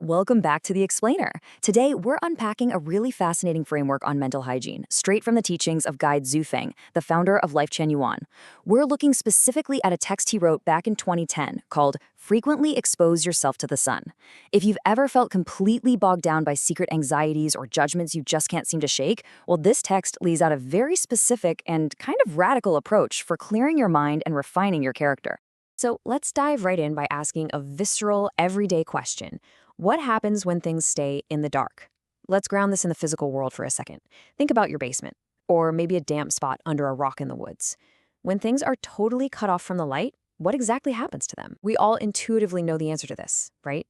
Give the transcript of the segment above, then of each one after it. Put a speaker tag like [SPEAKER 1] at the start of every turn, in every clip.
[SPEAKER 1] Welcome back to The Explainer. Today, we're unpacking a really fascinating framework on mental hygiene, straight from the teachings of Guy Zufeng, the founder of Life Chen Yuan. We're looking specifically at a text he wrote back in 2010 called Frequently Expose Yourself to the Sun. If you've ever felt completely bogged down by secret anxieties or judgments you just can't seem to shake, well, this text lays out a very specific and kind of radical approach for clearing your mind and refining your character. So let's dive right in by asking a visceral, everyday question. What happens when things stay in the dark? Let's ground this in the physical world for a second. Think about your basement, or maybe a damp spot under a rock in the woods. When things are totally cut off from the light, what exactly happens to them? We all intuitively know the answer to this, right?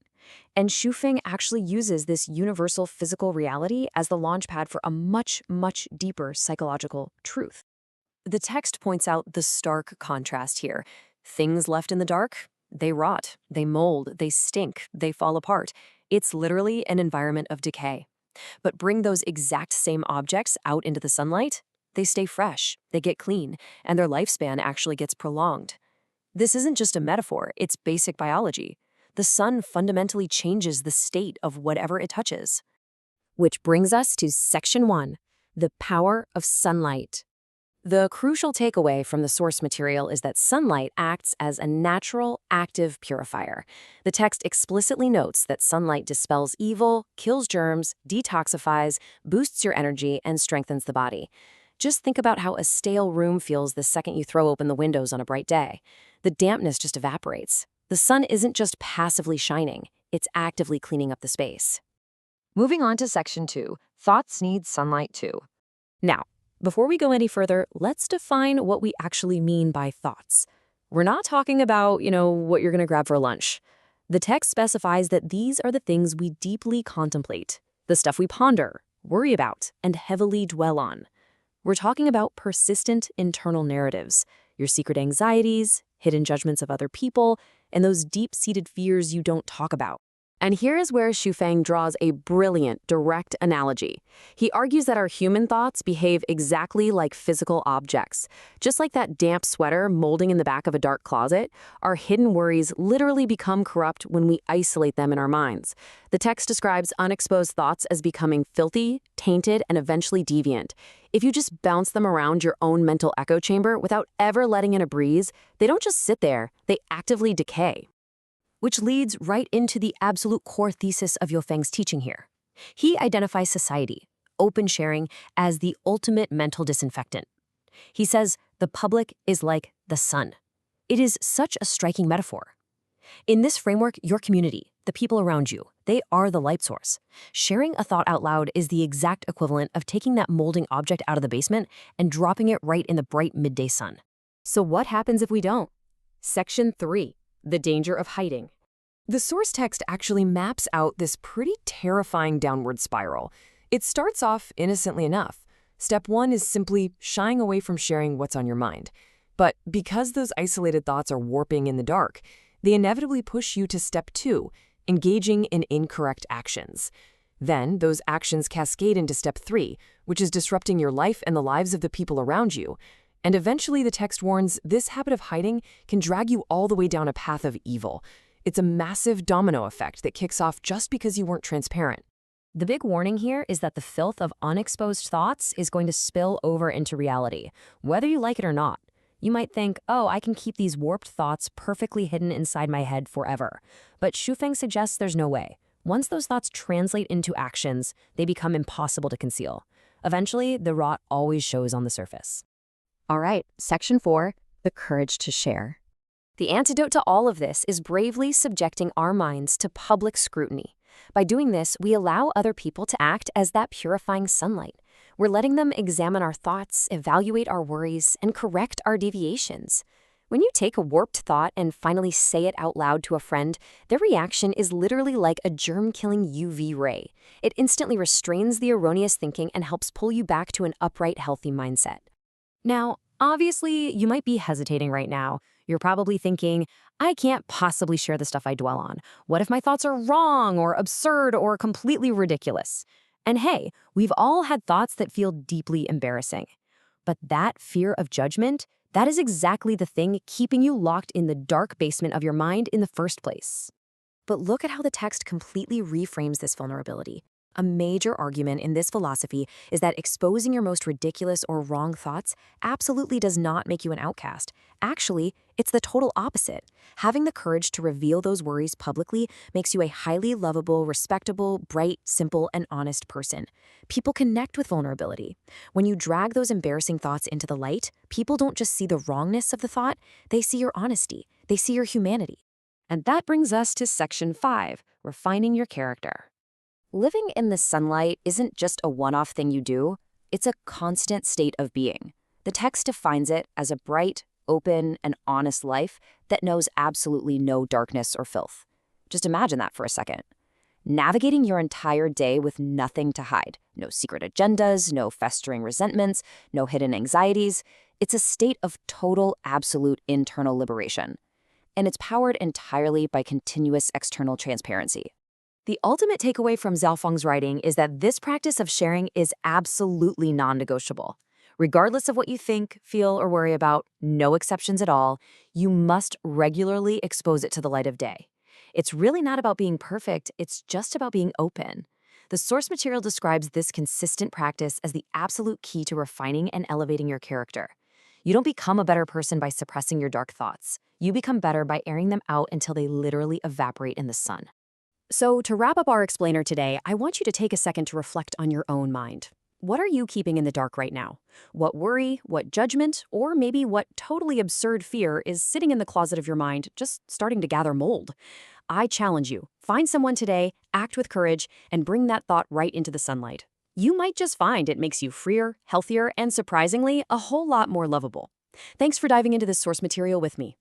[SPEAKER 1] And Shufeng actually uses this universal physical reality as the launchpad for a much, much deeper psychological truth. The text points out the stark contrast here. Things left in the dark, they rot, they mold, they stink, they fall apart. It's literally an environment of decay. But bring those exact same objects out into the sunlight, they stay fresh, they get clean, and their lifespan actually gets prolonged. This isn't just a metaphor, it's basic biology. The sun fundamentally changes the state of whatever it touches. Which brings us to Section 1, the power of sunlight. The crucial takeaway from the source material is that sunlight acts as a natural, active purifier. The text explicitly notes that sunlight dispels evil, kills germs, detoxifies, boosts your energy, and strengthens the body. Just think about how a stale room feels the second you throw open the windows on a bright day. The dampness just evaporates. The sun isn't just passively shining, it's actively cleaning up the space.
[SPEAKER 2] Moving on to Section 2, thoughts need sunlight too.
[SPEAKER 1] Now, before we go any further, let's define what we actually mean by thoughts. We're not talking about, what you're going to grab for lunch. The text specifies that these are the things we deeply contemplate, the stuff we ponder, worry about, and heavily dwell on. We're talking about persistent internal narratives, your secret anxieties, hidden judgments of other people, and those deep-seated fears you don't talk about. And here is where Shufeng draws a brilliant, direct analogy. He argues that our human thoughts behave exactly like physical objects. Just like that damp sweater molding in the back of a dark closet, our hidden worries literally become corrupt when we isolate them in our minds. The text describes unexposed thoughts as becoming filthy, tainted, and eventually deviant. If you just bounce them around your own mental echo chamber without ever letting in a breeze, they don't just sit there, they actively decay. Which leads right into the absolute core thesis of Yofeng's teaching here. He identifies society, open sharing, as the ultimate mental disinfectant. He says the public is like the sun. It is such a striking metaphor. In this framework, your community, the people around you, they are the light source. Sharing a thought out loud is the exact equivalent of taking that molding object out of the basement and dropping it right in the bright midday sun. So what happens if we don't? Section 3, the danger of hiding. The source text actually maps out this pretty terrifying downward spiral. It starts off innocently enough. Step 1 is simply shying away from sharing what's on your mind. But because those isolated thoughts are warping in the dark, they inevitably push you to Step 2, engaging in incorrect actions. Then those actions cascade into Step 3, which is disrupting your life and the lives of the people around you. And eventually, the text warns, this habit of hiding can drag you all the way down a path of evil. It's a massive domino effect that kicks off just because you weren't transparent. The big warning here is that the filth of unexposed thoughts is going to spill over into reality, whether you like it or not. You might think, oh, I can keep these warped thoughts perfectly hidden inside my head forever. But Shufeng suggests there's no way. Once those thoughts translate into actions, they become impossible to conceal. Eventually, the rot always shows on the surface.
[SPEAKER 2] All right, Section 4, the courage to share.
[SPEAKER 1] The antidote to all of this is bravely subjecting our minds to public scrutiny. By doing this, we allow other people to act as that purifying sunlight. We're letting them examine our thoughts, evaluate our worries, and correct our deviations. When you take a warped thought and finally say it out loud to a friend, their reaction is literally like a germ-killing UV ray. It instantly restrains the erroneous thinking and helps pull you back to an upright, healthy mindset. Now, obviously, you might be hesitating right now. You're probably thinking, I can't possibly share the stuff I dwell on. What if my thoughts are wrong or absurd or completely ridiculous? And hey, we've all had thoughts that feel deeply embarrassing. But that fear of judgment, that is exactly the thing keeping you locked in the dark basement of your mind in the first place. But look at how the text completely reframes this vulnerability. A major argument in this philosophy is that exposing your most ridiculous or wrong thoughts absolutely does not make you an outcast. Actually, it's the total opposite. Having the courage to reveal those worries publicly makes you a highly lovable, respectable, bright, simple, and honest person. People connect with vulnerability. When you drag those embarrassing thoughts into the light, people don't just see the wrongness of the thought, they see your honesty, they see your humanity. And that brings us to Section 5, refining your character. Living in the sunlight isn't just a one-off thing you do, it's a constant state of being. The text defines it as a bright, open, and honest life that knows absolutely no darkness or filth. Just imagine that for a second. Navigating your entire day with nothing to hide, no secret agendas, no festering resentments, no hidden anxieties. It's a state of total, absolute internal liberation. And it's powered entirely by continuous external transparency. The ultimate takeaway from Zhaofeng's writing is that this practice of sharing is absolutely non-negotiable. Regardless of what you think, feel, or worry about, no exceptions at all, you must regularly expose it to the light of day. It's really not about being perfect, it's just about being open. The source material describes this consistent practice as the absolute key to refining and elevating your character. You don't become a better person by suppressing your dark thoughts. You become better by airing them out until they literally evaporate in the sun. So, to wrap up our explainer today, I want you to take a second to reflect on your own mind. What are you keeping in the dark right now? What worry, what judgment, or maybe what totally absurd fear is sitting in the closet of your mind, just starting to gather mold? I challenge you, find someone today, act with courage, and bring that thought right into the sunlight. You might just find it makes you freer, healthier, and surprisingly, a whole lot more lovable. Thanks for diving into this source material with me.